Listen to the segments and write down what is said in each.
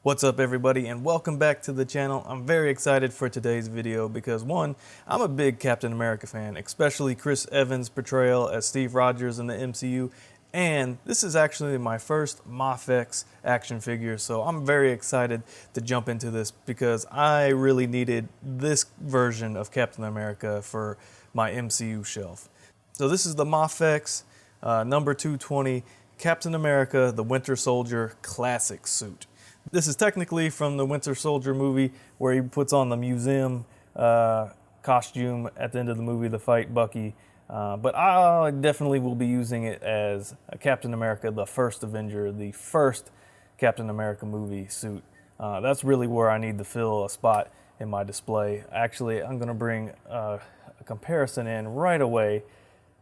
What's up everybody and welcome back to the channel. I'm very excited for today's video because one, I'm a big Captain America fan, especially Chris Evans' portrayal as Steve Rogers in the MCU, and this is actually my first Mafex action figure, so I'm very excited to jump into this because I really needed this version of Captain America for my MCU shelf. So this is the Mafex number 220 Captain America the Winter Soldier Classic suit. This is technically from the Winter Soldier movie where he puts on the museum costume at the end of the movie to fight Bucky. But I definitely will be using it as a Captain America, the First Avenger, the first Captain America movie suit. That's really where I need to fill a spot in my display. Actually, I'm going to bring a comparison in right away.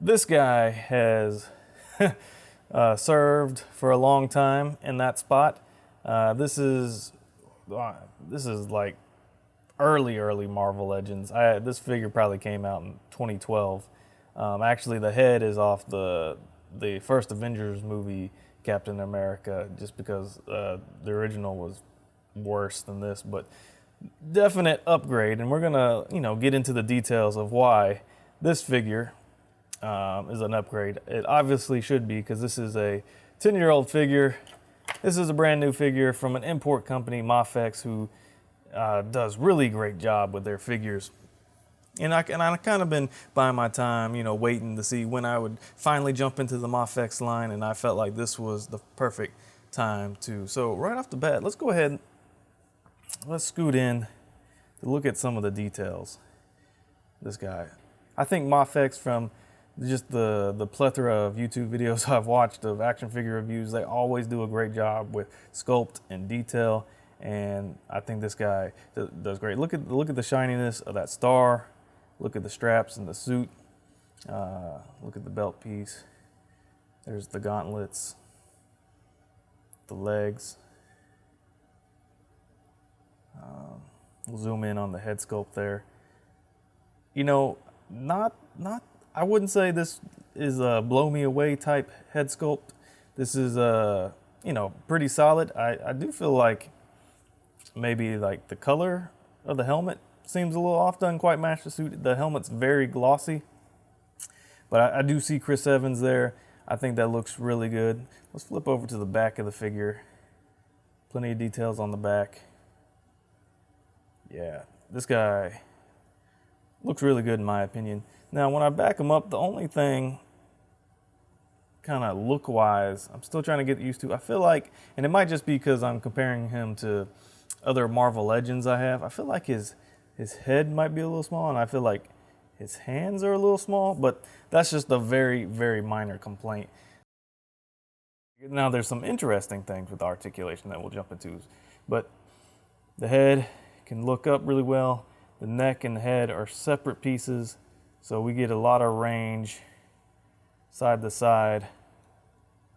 This guy has served for a long time in that spot. This is like early Marvel Legends. This figure probably came out in 2012. Actually, the head is off the First Avengers movie Captain America, just because the original was worse than this, but definite upgrade. And we're gonna get into the details of why this figure is an upgrade. It obviously should be, because this is a 10-year-old figure. This is a brand new figure from an import company, Mafex, who does really great job with their figures. And I kind of been buying my time, waiting to see when I would finally jump into the Mafex line, and I felt like this was the perfect time to. So right off the bat, let's go ahead, let's scoot in to look at some of the details. This guy, I think Mafex, from just the plethora of YouTube videos I've watched of action figure reviews, they always do a great job with sculpt and detail, and I think this guy does great. Look at the shininess of that star. Look at the straps and the suit. Look at the belt piece. There's the gauntlets, the legs. We'll zoom in on the head sculpt there. I wouldn't say this is a blow me away type head sculpt. This is pretty solid. I do feel like maybe like the color of the helmet seems a little off, doesn't quite match the suit. The helmet's very glossy, but I do see Chris Evans there. I think that looks really good. Let's flip over to the back of the figure. Plenty of details on the back. Yeah, this guy looks really good in my opinion. Now, when I back him up, the only thing kind of look-wise, I'm still trying to get used to. I feel like, and it might just be because I'm comparing him to other Marvel Legends I have, I feel like his head might be a little small, and I feel like his hands are a little small, but that's just a very, very minor complaint. Now, there's some interesting things with articulation that we'll jump into, but the head can look up really well. The neck and the head are separate pieces, so we get a lot of range side to side,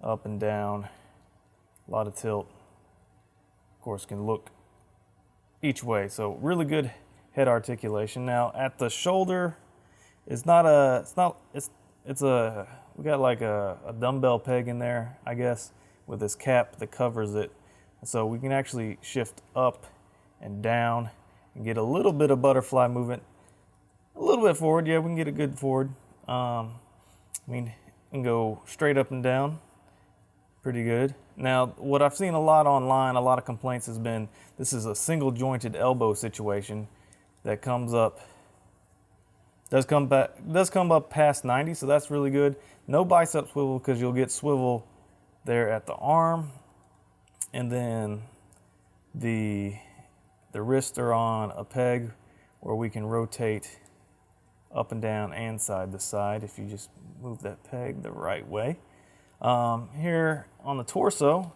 up and down, a lot of tilt. Of course, can look each way, so really good head articulation. Now at the shoulder, we got like a dumbbell peg in there, I guess, with this cap that covers it. So we can actually shift up and down and get a little bit of butterfly movement. A little bit forward, yeah, we can get a good forward. We can go straight up and down, pretty good. Now, what I've seen a lot online, a lot of complaints has been, this is a single jointed elbow situation that comes up, does come up past 90, so that's really good. No bicep swivel, because you'll get swivel there at the arm, and then the wrists are on a peg where we can rotate up and down and side to side if you just move that peg the right way. Here on the torso,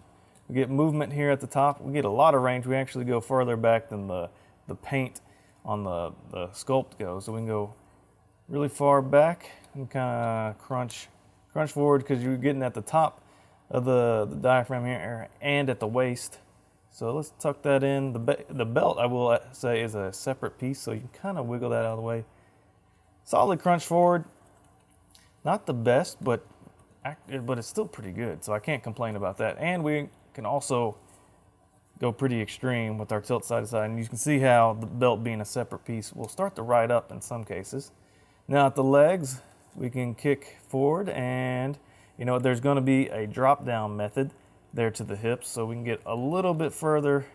we get movement here at the top. We get a lot of range. We actually go further back than the paint on the sculpt goes. So we can go really far back and kind of crunch forward, because you're getting at the top of the diaphragm here and at the waist. So let's tuck that in. The belt, I will say, is a separate piece, so you can kind of wiggle that out of the way. Solid crunch forward. Not the best, but it's still pretty good, so I can't complain about that. And we can also go pretty extreme with our tilt side to side. And you can see how the belt being a separate piece will start to ride up in some cases. Now at the legs, we can kick forward, and you know, there's going to be a drop down method there to the hips, so we can get a little bit further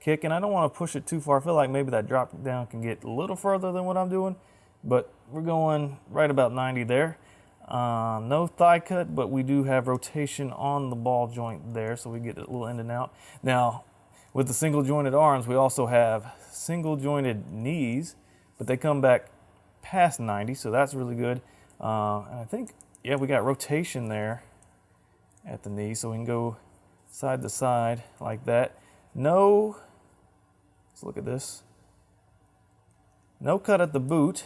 kick. And I don't want to push it too far. I feel like maybe that drop down can get a little further than what I'm doing, but we're going right about 90 there. No thigh cut, but we do have rotation on the ball joint there, so we get a little in and out. Now, with the single jointed arms, we also have single jointed knees, but they come back past 90, so that's really good. And I think, yeah, we got rotation there at the knee, so we can go side to side like that. No, let's look at this. No cut at the boot.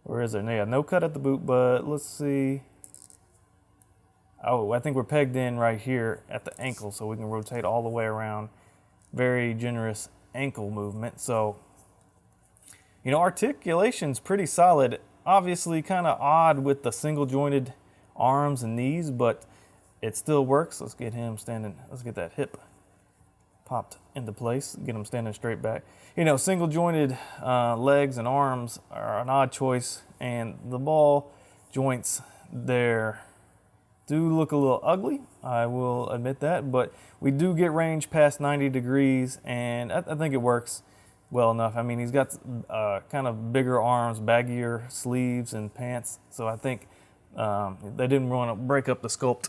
Or is there? Yeah, no cut at the boot, but let's see. Oh, I think we're pegged in right here at the ankle, so we can rotate all the way around. Very generous ankle movement. So, you know, articulation's pretty solid. Obviously kind of odd with the single jointed arms and knees, but it still works. Let's get him standing. Let's get that hip popped into place, get him standing straight back. You know, single jointed legs and arms are an odd choice, and the ball joints there do look a little ugly, I will admit that, but we do get range past 90 degrees, and I think it works well enough. I mean, he's got kind of bigger arms, baggier sleeves and pants, so I think they didn't want to break up the sculpt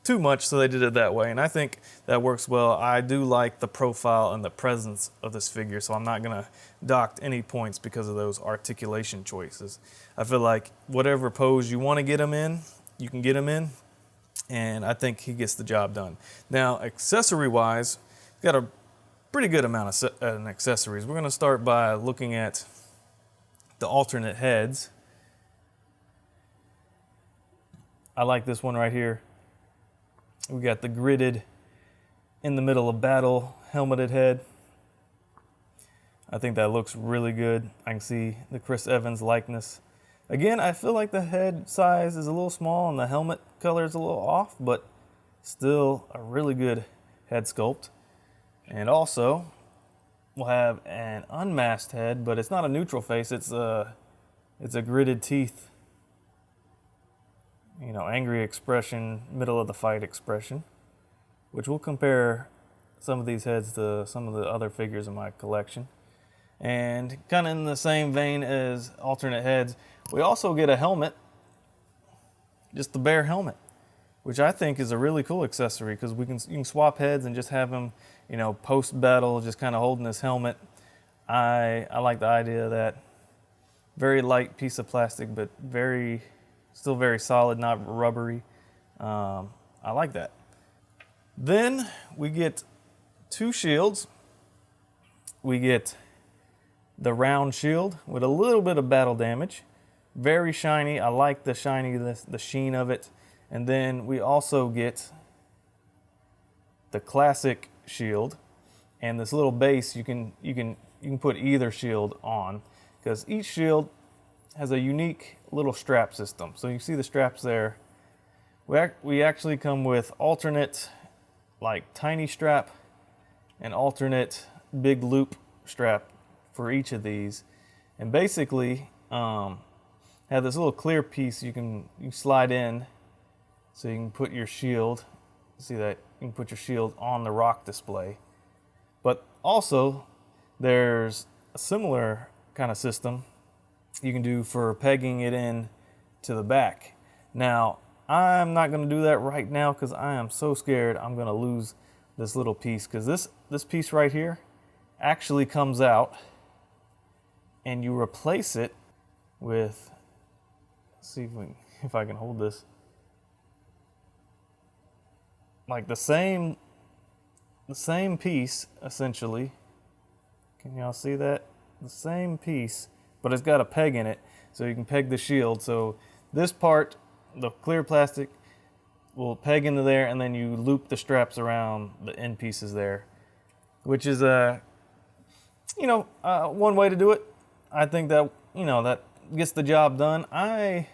too much, so they did it that way, and I think that works well. I do like the profile and the presence of this figure, so I'm not gonna dock any points because of those articulation choices. I feel like whatever pose you want to get him in, you can get him in, and I think he gets the job done. Now, accessory wise, got a pretty good amount of accessories. We're gonna start by looking at the alternate heads. I like this one right here. We got the gridded, in the middle of battle, helmeted head. I think that looks really good. I can see the Chris Evans likeness. Again, I feel like the head size is a little small and the helmet color is a little off, but still a really good head sculpt. And also, we'll have an unmasked head, but it's not a neutral face. It's a gridded teeth. You know, angry expression, middle of the fight expression, which will compare some of these heads to some of the other figures in my collection. And kind of in the same vein as alternate heads, we also get a helmet, just the bare helmet, which I think is a really cool accessory because you can swap heads and just have him, you know, post battle, just kind of holding his helmet. I like the idea of that. Very light piece of plastic, but still very solid, not rubbery. I like that. Then we get two shields. We get the round shield with a little bit of battle damage. Very shiny. I like the shininess, the sheen of it. And then we also get the classic shield. And this little base, you can put either shield on, because each shield has a unique little strap system. So you see the straps there. We actually come with alternate like tiny strap and alternate big loop strap for each of these. And basically have this little clear piece you slide in, so you can put your shield. See that? You can put your shield on the rock display. But also there's a similar kind of system you can do for pegging it in to the back. Now, I'm not going to do that right now because I am so scared I'm going to lose this little piece, because this piece right here actually comes out and you replace it with, let's see if I can hold this, like the same piece essentially. Can y'all see that? The same piece, but it's got a peg in it, so you can peg the shield. So this part, the clear plastic, will peg into there, and then you loop the straps around the end pieces there, which is one way to do it. I think that that gets the job done. I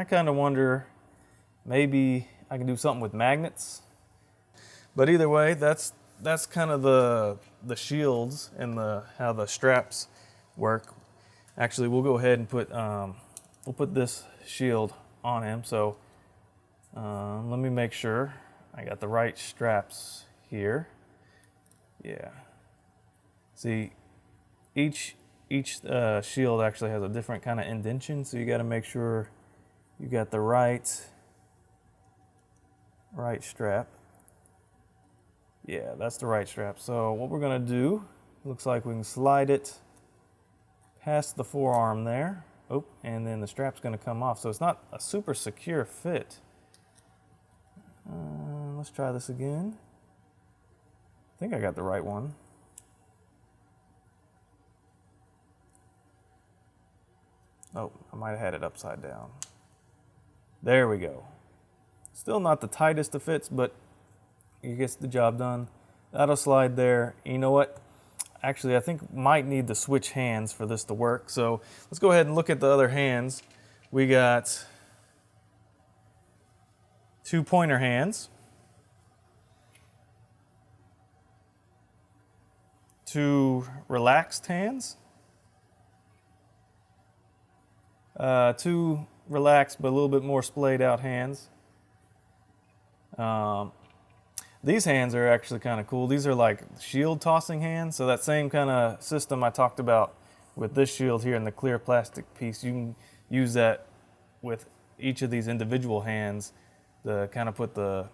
kind of wonder maybe I can do something with magnets, but either way, that's that's kind of the shields and how the straps work. Actually, we'll go ahead and we'll put this shield on him. So let me make sure I got the right straps here. Yeah. See, each shield actually has a different kind of indentation, so you got to make sure you got the right strap. Yeah, that's the right strap. So what we're gonna do, looks like we can slide it past the forearm there. Oh, and then the strap's gonna come off. So it's not a super secure fit. Let's try this again. I think I got the right one. Oh, I might have had it upside down. There we go. Still not the tightest of fits, but it gets the job done. That'll slide there. You know what? Actually, I think might need to switch hands for this to work. So let's go ahead and look at the other hands. We got 2 pointer hands, 2 relaxed hands, 2 relaxed but a little bit more splayed out hands. These hands are actually kind of cool. These are like shield tossing hands. So that same kind of system I talked about with this shield here and the clear plastic piece, you can use that with each of these individual hands to kind of put the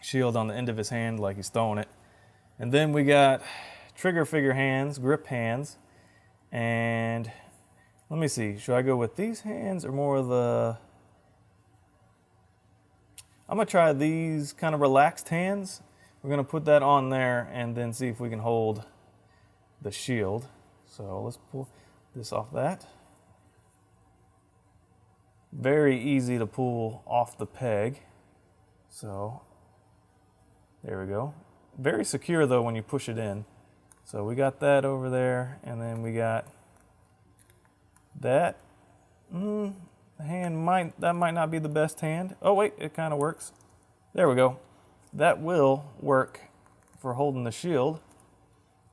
shield on the end of his hand like he's throwing it. And then we got trigger figure hands, grip hands, and let me see, should I go with these hands or more of the, I'm gonna try these kind of relaxed hands. We're gonna put that on there and then see if we can hold the shield. So let's pull this off that. Very easy to pull off the peg. So there we go. Very secure though when you push it in. So we got that over there, and then we got that. The hand might not be the best hand. Oh wait, it kind of works. There we go. That will work for holding the shield.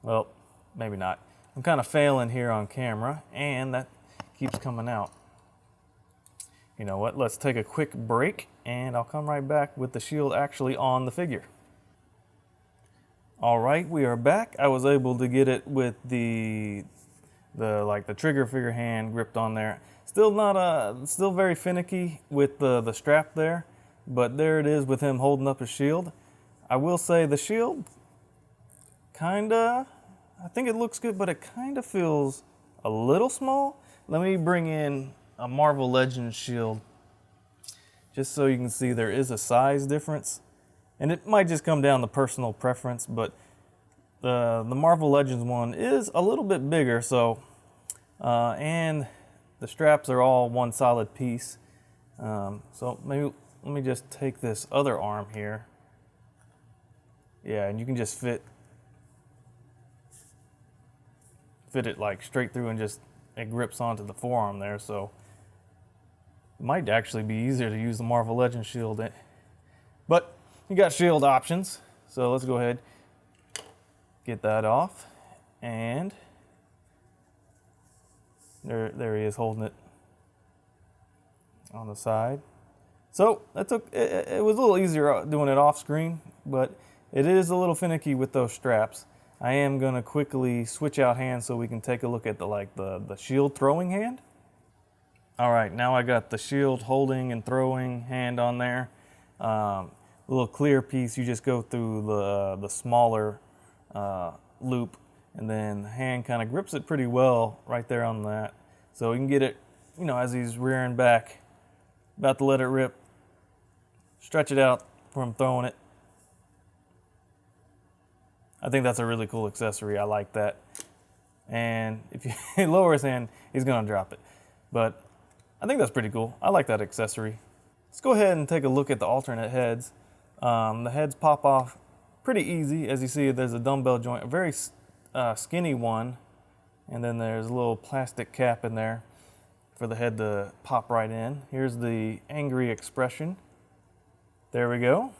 Well, maybe not. I'm kind of failing here on camera, and that keeps coming out. You know what, let's take a quick break, and I'll come right back with the shield actually on the figure. All right, we are back. I was able to get it with the trigger figure hand gripped on there. Still very finicky with the strap there, but there it is with him holding up his shield. I will say the shield I think it looks good, but it kind of feels a little small. Let me bring in a Marvel Legends shield just so you can see there is a size difference. And it might just come down to personal preference, but the Marvel Legends one is a little bit bigger, so and the straps are all one solid piece. So maybe let me just take this other arm here. Yeah, and you can just fit it like straight through, and just it grips onto the forearm there. So it might actually be easier to use the Marvel Legends shield. But you got shield options. So let's go ahead, get that off, and there he is holding it on the side. So it was a little easier doing it off screen, but it is a little finicky with those straps. I am gonna quickly switch out hands so we can take a look at the shield throwing hand. All right, now I got the shield holding and throwing hand on there. Little clear piece, you just go through the smaller loop, and then the hand kind of grips it pretty well right there on that. So you can get it, as he's rearing back, about to let it rip, stretch it out for him throwing it. I think that's a really cool accessory. I like that. And if you lower his hand, he's gonna drop it. But I think that's pretty cool. I like that accessory. Let's go ahead and take a look at the alternate heads. The heads pop off pretty easy. As you see, there's a dumbbell joint, a very skinny one, and then there's a little plastic cap in there for the head to pop right in. Here's the angry expression. There we go.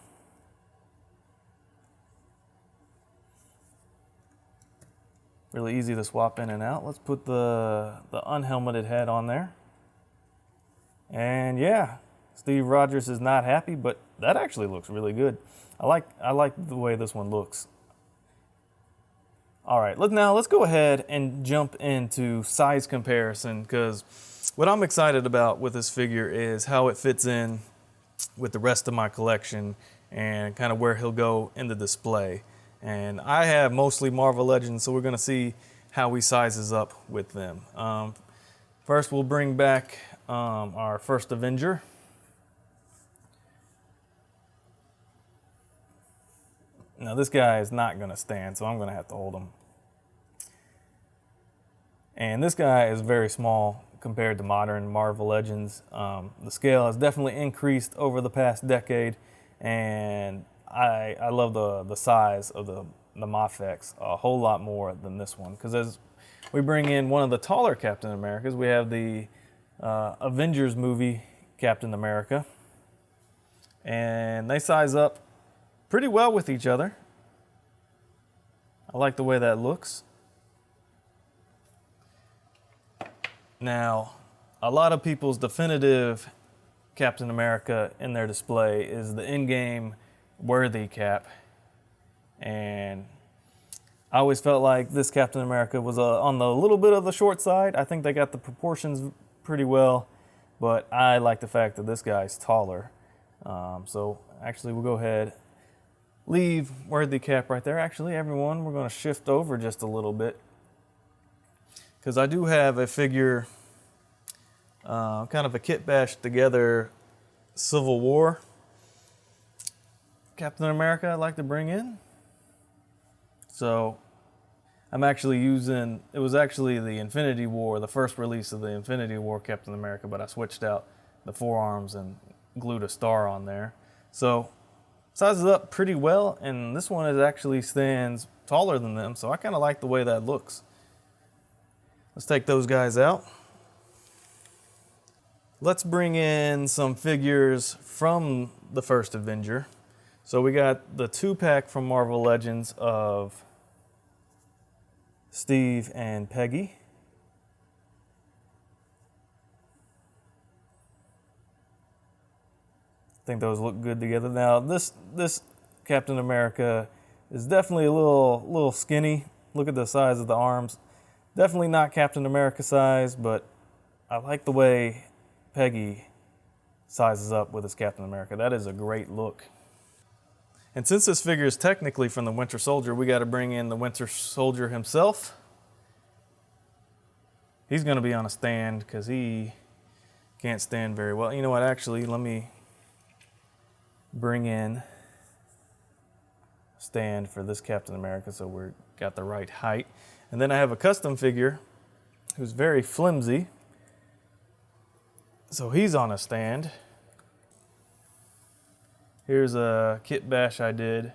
Really easy to swap in and out. Let's put the unhelmeted head on there. And yeah, Steve Rogers is not happy, but that actually looks really good. I like the way this one looks. All right, let's go ahead and jump into size comparison, because what I'm excited about with this figure is how it fits in with the rest of my collection and kind of where he'll go in the display. And I have mostly Marvel Legends, so we're going to see how he sizes up with them. First, we'll bring back our First Avenger. Now this guy is not going to stand, so I'm going to have to hold him. And this guy is very small compared to modern Marvel Legends. The scale has definitely increased over the past decade, and I love the size of the Mafex a whole lot more than this one. Because as we bring in one of the taller Captain Americas, we have the Avengers movie Captain America, and they size up pretty well with each other. I like the way that looks. Now, a lot of people's definitive Captain America in their display is the in-game worthy cap. And I always felt like this Captain America was on the little bit of the short side. I think they got the proportions pretty well, but I like the fact that this guy's taller. So actually we'll go ahead, leave worthy cap right there. Actually, everyone, we're going to shift over just a little bit, because I do have a figure, kind of a kit bashed together Civil War Captain America I'd like to bring in. So I'm actually using, it was actually the Infinity War, the first release of the Infinity War Captain America, but I switched out the forearms and glued a star on there. So sizes up pretty well, and this one is actually stands taller than them, so I kind of like the way that looks. Let's take those guys out. Let's bring in some figures from the First Avenger. So we got the 2-pack from Marvel Legends of Steve and Peggy. I think those look good together. Now this Captain America is definitely a little skinny. Look at the size of the arms. Definitely not Captain America size, but I like the way Peggy sizes up with his Captain America. That is a great look. And since this figure is technically from the Winter Soldier, we got to bring in the Winter Soldier himself. He's going to be on a stand because he can't stand very well. You know what, actually, let me bring in a stand for this Captain America so we've got the right height. And then I have a custom figure who's very flimsy. So he's on a stand. Here's a kit bash I did.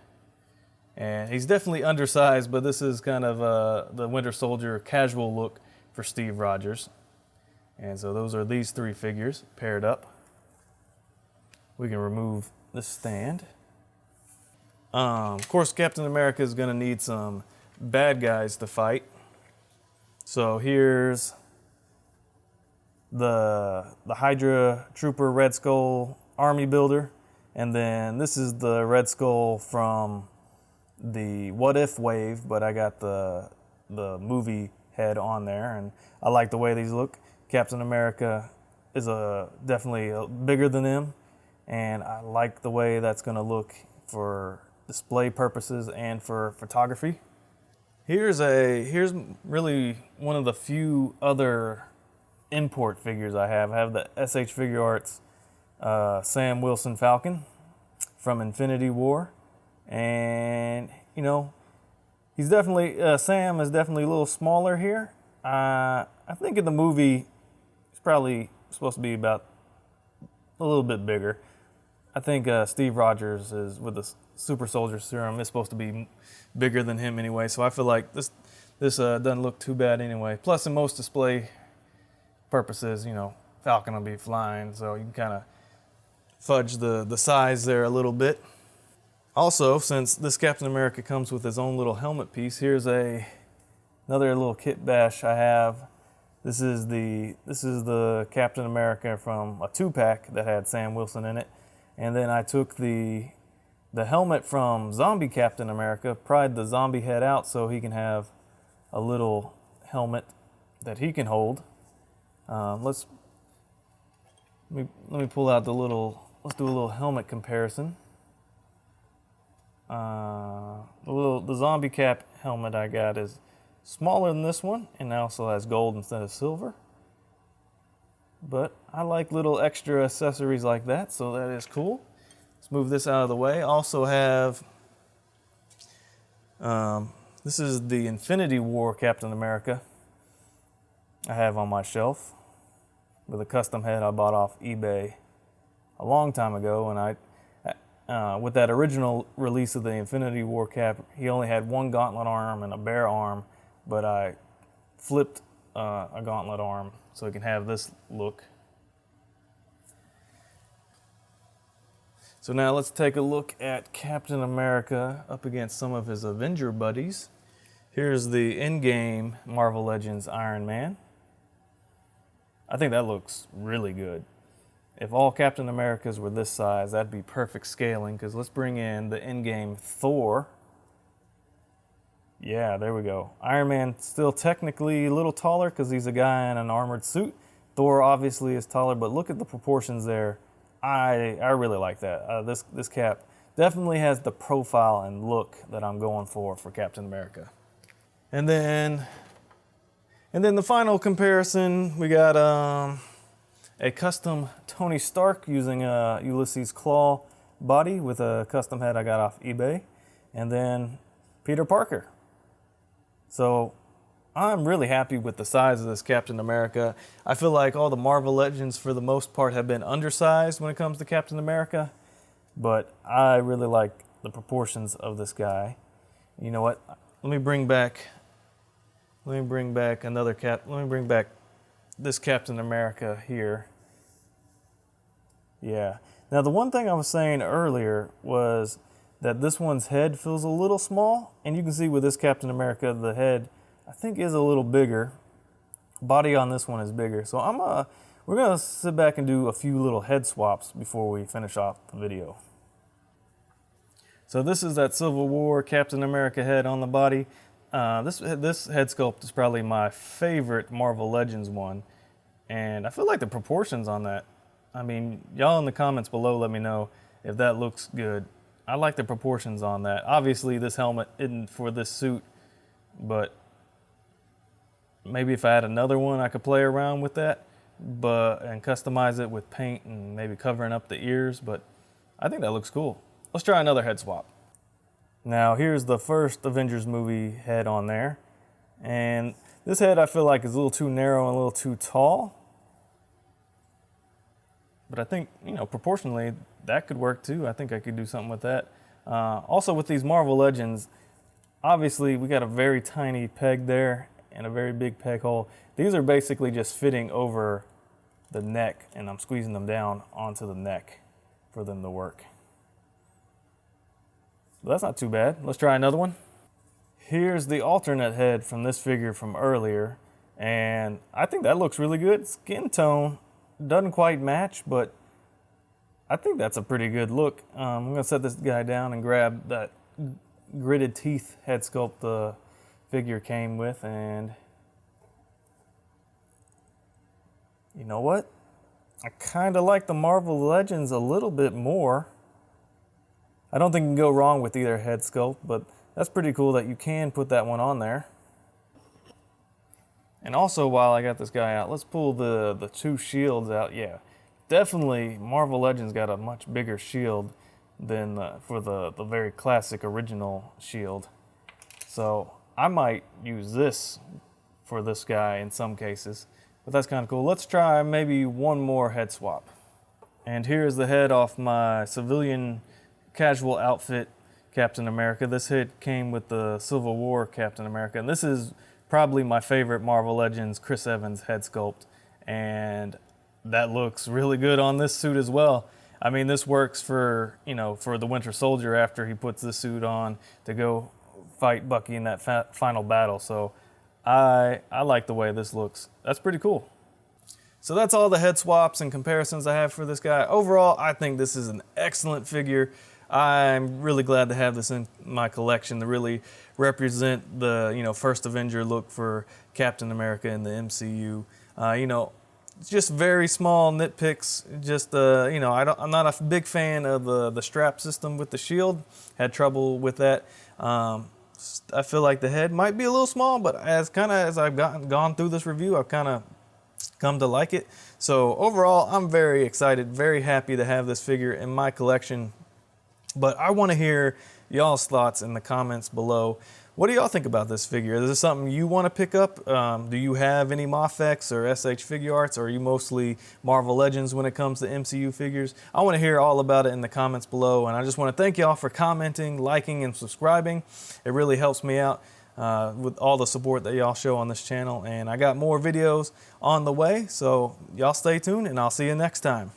And he's definitely undersized, but this is kind of the Winter Soldier casual look for Steve Rogers. And so those are these three figures paired up. We can remove this stand. Of course, Captain America is going to need some bad guys to fight. So here's the Hydra Trooper Red Skull Army Builder. And then this is the Red Skull from the What If wave, but I got the movie head on there, and I like the way these look. Captain America is definitely bigger than them, and I like the way that's going to look for display purposes and for photography. Here's really one of the few other import figures I have. I have the SH Figure Arts Sam Wilson Falcon from Infinity War, and you know, he's definitely Sam is definitely a little smaller here. I think in the movie he's probably supposed to be about a little bit bigger. I think Steve Rogers is with the Super Soldier Serum is supposed to be bigger than him anyway. So I feel like this doesn't look too bad anyway. Plus, in most display purposes, you know, Falcon will be flying, so you can kind of fudge the size there a little bit. Also, since this Captain America comes with his own little helmet piece, here's another Another little kit bash I have. This is the Captain America from a 2-pack that had Sam Wilson in it. And then I took the helmet from Zombie Captain America, pried the zombie head out so he can have a little helmet that he can hold. Let me pull out let's do a little helmet comparison. The zombie cap helmet I got is smaller than this one and also has gold instead of silver. But I like little extra accessories like that, so that is cool. Let's move this out of the way. I also have, this is the Infinity War Captain America I have on my shelf with a custom head I bought off eBay a long time ago. And with that original release of the Infinity War Cap, he only had one gauntlet arm and a bare arm, but I flipped a gauntlet arm so he can have this look. So now let's take a look at Captain America up against some of his Avenger buddies. Here's the in-game Marvel Legends Iron Man. I think that looks really good. If all Captain Americas were this size, that'd be perfect scaling, because let's bring in the in-game Thor. Yeah, there we go. Iron Man still technically a little taller because he's a guy in an armored suit. Thor obviously is taller, but look at the proportions there. I really like that. This cap definitely has the profile and look that I'm going for Captain America. And then the final comparison, we got a custom Tony Stark using a Ulysses Claw body with a custom head I got off eBay, and then Peter Parker. So I'm really happy with the size of this Captain America. I feel like all the Marvel Legends for the most part have been undersized when it comes to Captain America, but I really like the proportions of this guy. You know what? Let me bring back this Captain America here. Yeah. Now the one thing I was saying earlier was that this one's head feels a little small, and you can see with this Captain America, the head I think is a little bigger. Body on this one is bigger. So we're gonna sit back and do a few little head swaps before we finish off the video. So this is that Civil War Captain America head on the body. This head sculpt is probably my favorite Marvel Legends one, and I feel like the proportions on that, I mean, y'all in the comments below let me know if that looks good. I like the proportions on that. Obviously this helmet isn't for this suit, but maybe if I had another one I could play around with that and customize it with paint and maybe covering up the ears, but I think that looks cool. Let's try another head swap. Now here's the first Avengers movie head on there, and this head I feel like is a little too narrow and a little too tall, but I think, you know, proportionally that could work too. I think I could do something with that. Also with these Marvel Legends, obviously we got a very tiny peg there and a very big peg hole. These are basically just fitting over the neck, and I'm squeezing them down onto the neck for them to work. But that's not too bad. Let's try another one. Here's the alternate head from this figure from earlier, and I think that looks really good. Skin tone doesn't quite match, but I think that's a pretty good look. I'm gonna set this guy down and grab that gritted teeth head sculpt the figure came with, and you know what? I kind of like the Marvel Legends a little bit more. I don't think you can go wrong with either head sculpt, but that's pretty cool that you can put that one on there. And also, while I got this guy out, let's pull the two shields out. Yeah, definitely Marvel Legends got a much bigger shield than for the very classic original shield. So I might use this for this guy in some cases, but that's kind of cool. Let's try maybe one more head swap. And here's the head off my civilian casual outfit Captain America. This head came with the Civil War Captain America, and this is probably my favorite Marvel Legends Chris Evans head sculpt, and that looks really good on this suit as well. I mean, this works for, you know, for the Winter Soldier after he puts this suit on to go fight Bucky in that final battle. So I like the way this looks. That's pretty cool. So that's all the head swaps and comparisons I have for this guy. Overall, I think this is an excellent figure. I'm really glad to have this in my collection to really represent the, you know, First Avenger look for Captain America in the MCU. You know, just very small nitpicks. Just you know, I'm not a big fan of the strap system with the shield. Had trouble with that. I feel like the head might be a little small, but as I've gone through this review, I've kind of come to like it. So overall, I'm very excited, very happy to have this figure in my collection. But I want to hear y'all's thoughts in the comments below. What do y'all think about this figure? Is this something you want to pick up? Do you have any Mafex or SH Figure Arts, or are you mostly Marvel Legends when it comes to MCU figures? I want to hear all about it in the comments below, and I just want to thank y'all for commenting, liking, and subscribing. It really helps me out with all the support that y'all show on this channel, and I got more videos on the way, so y'all stay tuned, and I'll see you next time.